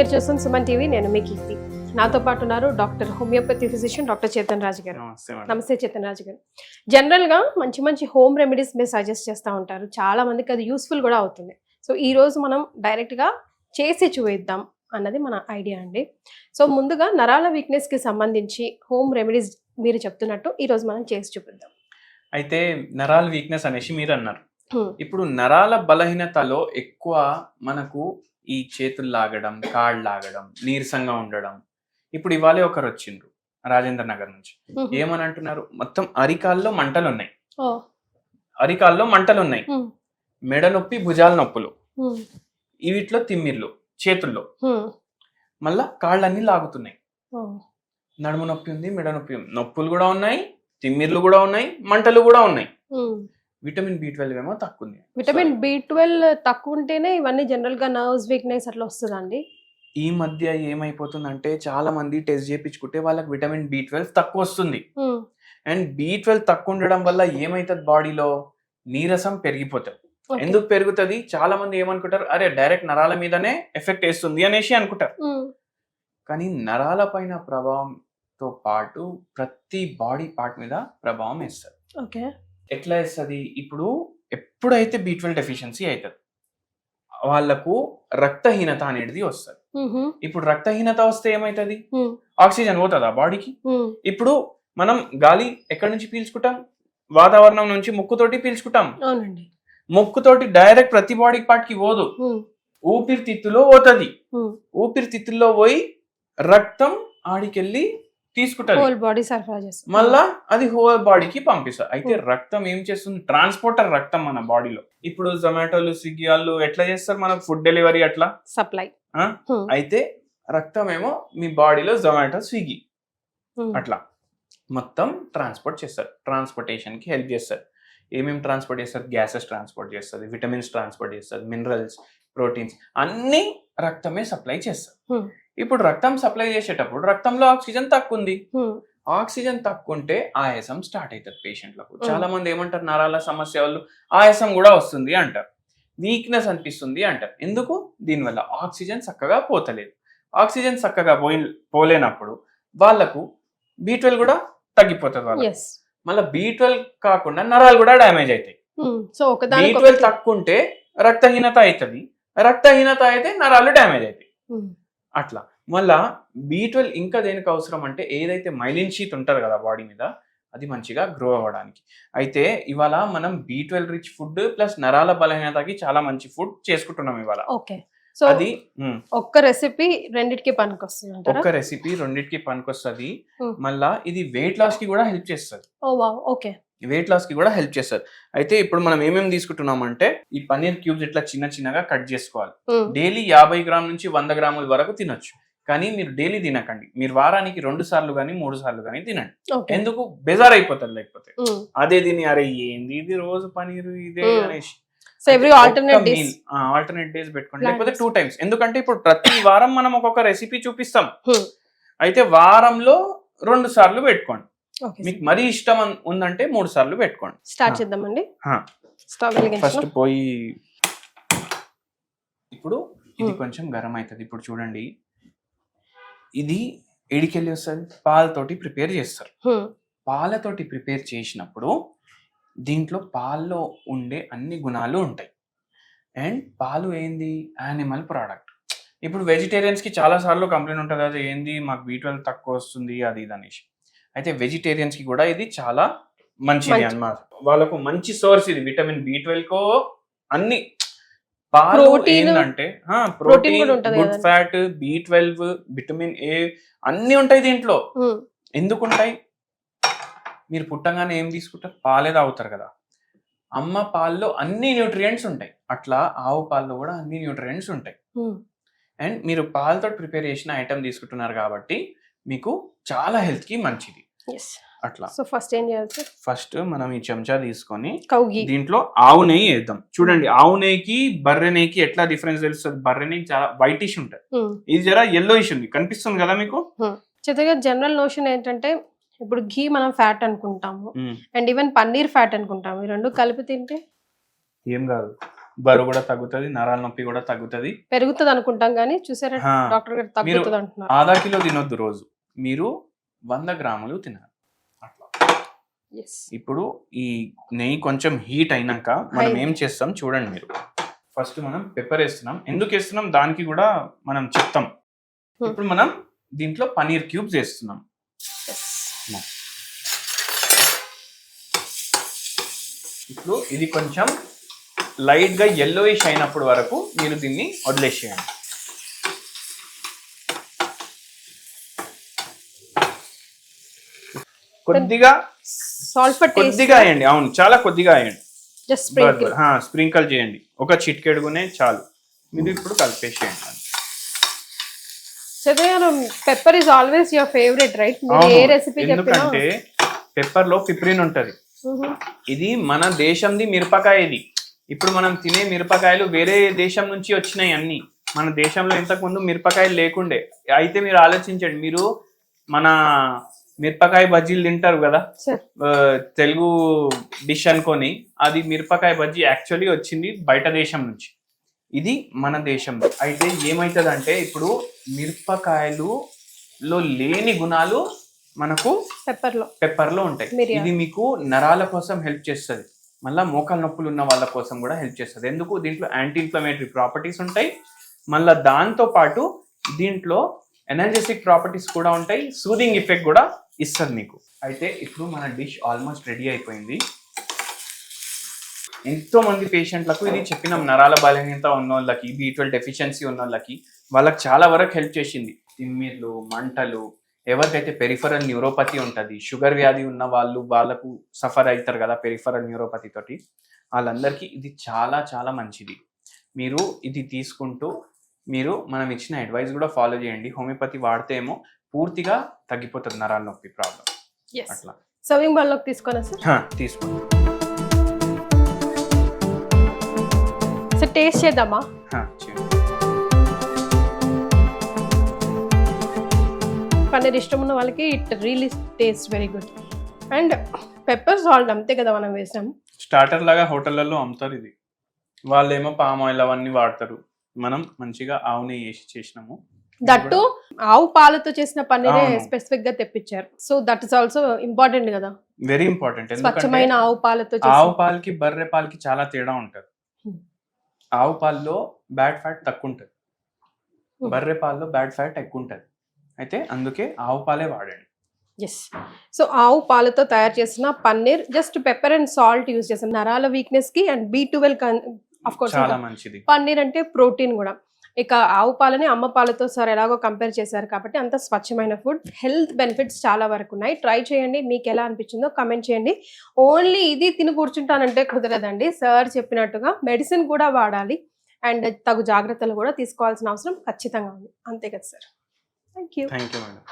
మీరు చూస్తున్న సుమన్ టీవీ. నేను మీ కీర్తి. నాతో పాటు ఉన్నారు doctor homeopathy physician doctor Chetan Raju గారు. నమస్తే చేతన్ రాజు గారు. జనరల్గా మంచి మంచి హోమ్ రెమెడీస్ మీరు సజెస్ట్ చేస్తూ ఉంటారు, చాలా మందికి అది యూస్ఫుల్ కూడా అవుతుంది. సో ఈ రోజు మనం డైరెక్ట్గా చేసి చూపిద్దాం అన్నది మన ఐడియా అండి. సో ముందుగా నరాల వీక్నెస్కి సంబంధించి హోమ్ రెమెడీస్ మీరు చెప్తున్నట్టు ఈరోజు మనం చేసి చూపిద్దాం. అయితే నరాల వీక్నెస్ అనేసి మీరు అన్నారు. ఇప్పుడు నరాల బలహీనతలో ఎక్కువ మనకు ఈ చేతులు లాగడం, కాళ్ళు లాగడం, నీరసంగా ఉండడం. ఇప్పుడు ఇవాళ ఒకరు వచ్చిండ్రు రాజేంద్ర నగర్ నుంచి. ఏమని అంటున్నారు, మొత్తం అరికాల్లో మంటలు ఉన్నాయి, అరికాల్లో మంటలు ఉన్నాయి, మెడ నొప్పి, భుజాల నొప్పులు, వీటిలో తిమ్మిర్లు చేతుల్లో, మళ్ళా కాళ్ళన్నీ లాగుతున్నాయి, నడుము నొప్పి ఉంది, మెడ నొప్పి ఉంది, నొప్పులు కూడా ఉన్నాయి, తిమ్మిర్లు కూడా ఉన్నాయి, మంటలు కూడా ఉన్నాయి. విటమిన్ B12 ఏమో తక్కువ ఉంది. విటమిన్ B12 తక్కువ ఉంటేనే ఇవన్నీ జనరల్ గా నర్వ్స్ వీక్నెస్ అట్లా వస్తుందండి. ఈ మధ్య ఏమైపోతుందంటే చాలా మంది టెస్ట్ చేయించుకుంటే వాళ్ళకి విటమిన్ B12 తక్కువ వస్తుంది. అండ్ B12 తక్కువ ఉండడం వల్ల ఏమైతుంది, బాడీలో నీరసం పెరిగిపోతుంది. ఎందుకు పెరుగుతుంది, చాలా మంది ఏమనుకుంటారు, అరే డైరెక్ట్ నరాల మీదనే ఎఫెక్ట్ వేస్తుంది అనేసి అనుకుంటారు. కానీ నరాల పైన ప్రభావంతో పాటు ప్రతి బాడీ పార్ట్ మీద ప్రభావం వేస్తారు. ఓకే, ఎట్లా వేస్తుంది, ఇప్పుడు ఎప్పుడైతే B12 డెఫిషియన్సీ అవుతుంది వాళ్ళకు రక్తహీనత అనేది వస్తుంది. ఇప్పుడు రక్తహీనత వస్తే ఏమైతుంది, ఆక్సిజన్ పోతుందా బాడీకి. ఇప్పుడు మనం గాలి ఎక్కడి నుంచి పీల్చుకుంటాం, వాతావరణం నుంచి ముక్కుతోటి పీల్చుకుంటాం. ముక్కుతోటి డైరెక్ట్ ప్రతి బాడీ పార్ట్ కి పోదు, ఊపిరితిత్తులో పోతుంది. ఊపిరితిత్తుల్లో పోయి రక్తం ఆడికెళ్ళి తీసుకుంటారు, మళ్ళా అది హోల్ బాడీకి పంపిస్తారు. అయితే రక్తం ఏం చేస్తుంది, ట్రాన్స్పోర్టర్ రక్తం మన బాడీలో. ఇప్పుడు జొమాటోలు, స్విగ్గీ వాళ్ళు ఎట్లా చేస్తారు మనకు ఫుడ్ డెలివరీ, అట్లా సప్లై. అయితే రక్తం ఏమో మీ బాడీలో జొమాటో, స్విగ్గీ అట్లా మొత్తం ట్రాన్స్పోర్ట్ చేస్తారు, ట్రాన్స్పోర్టేషన్ కి హెల్ప్ చేస్తారు. ఏమేమి ట్రాన్స్పోర్ట్ చేస్తారు, గ్యాసెస్ ట్రాన్స్పోర్ట్ చేస్తుంది, విటమిన్స్ ట్రాన్స్పోర్ట్ చేస్తుంది, మినరల్స్, ప్రోటీన్స్ అన్ని రక్తమే సప్లై చేస్తారు. ఇప్పుడు రక్తం సప్లై చేసేటప్పుడు రక్తంలో ఆక్సిజన్ తక్కువ ఉంది, ఆక్సిజన్ తక్కువ ఉంటే ఆయాసం స్టార్ట్ అవుతుంది పేషెంట్లకు. చాలా మంది ఏమంటారు, నరాల సమస్య వాళ్ళు ఆయాసం కూడా వస్తుంది అంటారు, వీక్నెస్ అనిపిస్తుంది అంటారు. ఎందుకు, దీనివల్ల ఆక్సిజన్ చక్కగా పోతలేదు. ఆక్సిజన్ చక్కగా పోలేనప్పుడు వాళ్ళకు B12 కూడా తగ్గిపోతుంది వాళ్ళకి. మళ్ళీ B12 కాకుండా నరాలు కూడా డ్యామేజ్ అవుతాయి. B12 తక్కువ ఉంటే రక్తహీనత అవుతుంది, రక్తహీనత అయితే నరాలు డ్యామేజ్ అవుతాయి. అట్లా మళ్ళా B12 ఇంకా దేనికి అవసరం అంటే, ఏదైతే మైలిన్ షీత్ ఉంటుంది కదా బాడీ మీద, అది మంచిగా గ్రో అవ్వడానికి. అయితే ఇవాళ మనం B12 రిచ్ ఫుడ్ ప్లస్ నరాల బలహీనతకి చాలా మంచి ఫుడ్ చేసుకుంటున్నాం ఇవాళ. అది ఒక్క రెసిపీ రెండిటికి పనికొస్తుంది, ఒక్క రెసిపీ రెండిటికి పనికొస్తుంది. మళ్ళా ఇది వెయిట్ లాస్ కి కూడా హెల్ప్ చేస్తుంది. వెయిట్ లాస్ కి కూడా హెల్ప్ చేస్తారు. అయితే ఇప్పుడు మనం ఏమేమి తీసుకుంటున్నాం అంటే, ఈ పన్నీర్ క్యూబ్స్ ఇట్లా చిన్న చిన్నగా కట్ చేసుకోవాలి. డైలీ 50 గ్రాముల నుంచి 100 గ్రాముల వరకు తినొచ్చు. కానీ మీరు డైలీ తినకండి, మీరు వారానికి 2 సార్లు కానీ 3 సార్లు కానీ తినండి. ఎందుకు, బెజార్ అయిపోతుంది లేకపోతే అదే తిని, అరే ఏంది ఇది రోజు పనీరు ఇదే అనేసి. ఆల్టర్నేట్ డేస్ పెట్టుకోండి, లేకపోతే 2 times. ఎందుకంటే ఇప్పుడు ప్రతి వారం మనం ఒక్కొక్క రెసిపీ చూపిస్తాం, అయితే వారంలో 2 సార్లు పెట్టుకోండి. మీకు మరీ ఇష్టం ఉందంటే 3 సార్లు పెట్టుకోండి. స్టార్ట్ చేద్దామండి. ఫస్ట్ పోయి ఇప్పుడు ఇది కొంచెం గరం అవుతుంది. ఇప్పుడు చూడండి, ఇది ఎడికెళ్ళి వస్తుంది, పాలతోటి ప్రిపేర్ చేస్తారు. పాలతోటి ప్రిపేర్ చేసినప్పుడు దీంట్లో పాల్లో ఉండే అన్ని గుణాలు ఉంటాయి. అండ్ పాలు ఏంది, యానిమల్ ప్రోడక్ట్. ఇప్పుడు వెజిటేరియన్స్ కి చాలా సార్లు కంప్లైంట్ ఉంటుంది, అది ఏంది మాకు B12 తక్కువ వస్తుంది అది ఇది అనేసి. అయితే వెజిటేరియన్స్ కి కూడా ఇది చాలా మంచిది అన్నమాట, వాళ్ళకు మంచి సోర్స్ ఇది. విటమిన్ B12 కో అన్ని పాలు ఏంటంటే protein, good fat, B12, vitamin A అన్ని ఉంటాయి దీంట్లో. ఎందుకు ఉంటాయి, మీరు పుట్టంగానే ఏం తీసుకుంటారు, పాలే తాగుతారు కదా. అమ్మ పాల్లో అన్ని న్యూట్రియంట్స్ ఉంటాయి, అట్లా ఆవు పాల్లో కూడా అన్ని న్యూట్రియంట్స్ ఉంటాయి. అండ్ మీరు పాలతో ప్రిపేర్ చేసిన ఐటమ్ తీసుకుంటున్నారు కాబట్టి మీకు చాలా హెల్త్ కి మంచిది. అట్లా సో ఫస్ట్ ఏం చేయాలి సార్, ఫస్ట్ మనం ఈ చెంచా తీసుకొని దీంట్లో ఆవు నెయ్యి వేద్దాం. చూడండి, ఆవు నెయ్యికి బర్రె నెయ్యికి ఎట్లా డిఫరెన్స్ తెలుస్తుంది. బర్రె నెయ్యి చాలా వైటిష్ ఉంటుంది, ఇది జరా yellowish ఉంది, కనిపిస్తుంది కదా మీకు. చిత్తగా జనరల్ నోషన్ ఏంటంటే, ఇప్పుడు ఘీ మనం ఫ్యాట్ అనుకుంటాము, అండ్ ఈవెన్ పన్నీర్ ఫ్యాట్ అనుకుంటాము. ఈ రెండు కలిపి తింటే ఏం కాదు, బరువు కూడా తగ్గుతుంది, నరాల నొప్పి కూడా తగ్గుతుంది. పెరుగుతుంది అనుకుంటాం కానీ చూసారా ఆ, డాక్టర్ గారు మీరు తగ్గుతుంది అంటున్నారు. ½ కిలో తినొద్దు రోజు, మీరు 100 గ్రాములు తినాలి అట్లా. Yes. ఇప్పుడు ఈ నెయ్యి కొంచెం హీట్ అయినాక మనం ఏం చేస్తాం చూడండి మీరు. ఫస్ట్ మనం పెప్పర్ వేస్తున్నాం. ఎందుకు వేస్తున్నాం దానికి కూడా మనం చెప్తాం. ఇప్పుడు మనం దీంట్లో పనీర్ క్యూబ్స్ వేస్తున్నాం. ఇప్పుడు ఇది కొంచెం లైట్ గా yellowish అయినప్పుడు వరకు మీరు దీన్ని వదిలేసేయండి. కొద్దిగా సాల్ట్ ఫర్ టేస్ట్ కొద్దిగా వేయండి. అవును, చాలా కొద్దిగా వేయండి. Just sprinkle. స్ప్రింకల్ చేయండి, ఒక చిటికెడుగునే చాలు. మీరు ఇప్పుడు కలిపేసేయండి. చదివాను pepper is always your favourite right? మీరు ఏ రెసిపీ చెప్పినా ఎందుకంటే పెప్పర్ లో పిప్రిన్ ఉంటది. ఇది మన దేశంది మిరపకాయ. ఇది ఇప్పుడు మనం తినే మిరపకాయలు వేరే దేశం నుంచి వచ్చినాయి అన్ని. మన దేశంలో ఇంతకు ముందు మిరపకాయలు లేకుండే. అయితే మీరు ఆలోచించండి, మీరు మన మిరపకాయ బజ్జీలు తింటారు కదా తెలుగు డిష్ అనుకొని, అది మిరపకాయ బజ్జీ యాక్చువల్లీ వచ్చింది బయట దేశం నుంచి, ఇది మన దేశంలో. అయితే ఏమవుతుందంటే ఇప్పుడు మిరపకాయలు లో లేని గుణాలు మనకు పెప్పర్ లో ఉంటాయి. ఇది మీకు నరాల కోసం హెల్ప్ చేస్తుంది, మళ్ళీ మోకాలు నొప్పులు ఉన్న వాళ్ళ కోసం కూడా హెల్ప్ చేస్తుంది. ఎందుకు? దీంట్లో యాంటీ ఇన్ఫ్లమేటరీ ప్రాపర్టీస్ ఉంటాయి, మళ్ళీ దాంతో పాటు దీంట్లో ఎనర్జెటిక్ ప్రాపర్టీస్ కూడా ఉంటాయి, సూదింగ్ ఎఫెక్ట్ కూడా ఇస్తుంది మీకు. అయితే ఇప్పుడు మన డిష్ ఆల్మోస్ట్ రెడీ అయిపోయింది. ఎంతో మంది పేషెంట్లకు ఇది చెప్పినాం, నరాల బలహీనత ఉన్న వాళ్ళకి, B12 డెఫిషియన్సీ ఉన్న వాళ్ళకి, వాళ్ళకి చాలా వరకు హెల్ప్ చేసింది. తిమ్మిర్లు, మంటలు, ఎవరికైతే పెరిఫరల్ న్యూరోపతి ఉంటుంది, షుగర్ వ్యాధి ఉన్న వాళ్ళకు సఫర్ అవుతారు కదా పెరిఫరల్ న్యూరోపతి తోటి, వాళ్ళందరికీ ఇది చాలా చాలా మంచిది. మీరు ఇది తీసుకుంటూ మీరు మనం ఇచ్చిన అడ్వైస్ కూడా ఫాలో చేయండి. హోమియోపతి వాడితే ఏమో పూర్తిగా తగ్గిపోతుంది నరాల నొప్పి ప్రాబ్లం. అట్లా సర్వింగ్ బౌల్ లోకి తీసుకోనా సార్? తీసుకోండి. సార్ టేస్ట్ చేద్దామా? పన్నీర్ ఇష్టం ఉన్న వాళ్ళకి it really taste very good. And pepper salt అంతే కదా మనం వేసాం. స్టార్టర్ లాగా హోటళ్లలో అమ్ముతారు ఇది. వాళ్ళేమో పామ్ ఆయిల్ అవన్నీ వాడతారు, మనం మంచిగా ఆవు నెయ్యి వేసి చేసినాము. దట్టు ఆవు పాలతో చేసిన పన్నీరే స్పెసిఫిక్ గా తెప్పించారు. So that is also important కదా, వెరీ ఇంపార్టెంట్. స్వచ్ఛమైన ఆవు పాలతో. ఆవు పాలకి బర్రె పాలకి చాలా తేడా ఉంటది. ఆవు పాలలో బ్యాడ్ ఫ్యాట్ తక్కువ ఉంటది, బర్రె పాలలో బ్యాడ్ ఫ్యాట్ ఎక్కువ ఉంటది. అయితే అందుకే ఆవు పాలే వాడండి. ఎస్. సో ఆవు పాలతో తయారు చేసిన paneer, just pepper and salt use చేసాం. నరాల వీక్నెస్ కి అండ్ B12 ఆఫ్ కోర్స్ చాలా మంచిది. పన్నీర్ అంటే ప్రోటీన్ కూడా. ఇక ఆవు పాలని అమ్మ పాలతో సార్ ఎలాగో కంపేర్ చేశారు కాబట్టి అంత స్వచ్ఛమైన ఫుడ్. హెల్త్ బెనిఫిట్స్ చాలా వరకు ఉన్నాయి. ట్రై చేయండి, మీకు ఎలా అనిపించిందో కమెంట్ చేయండి. ఓన్లీ ఇది తిని కూర్చుంటానంటే కుదరదండి. సార్ చెప్పినట్టుగా మెడిసిన్ కూడా వాడాలి అండ్ తగు జాగ్రత్తలు కూడా తీసుకోవాల్సిన అవసరం ఖచ్చితంగా ఉంది. అంతే కదా sir? Thank you. Thank you madam.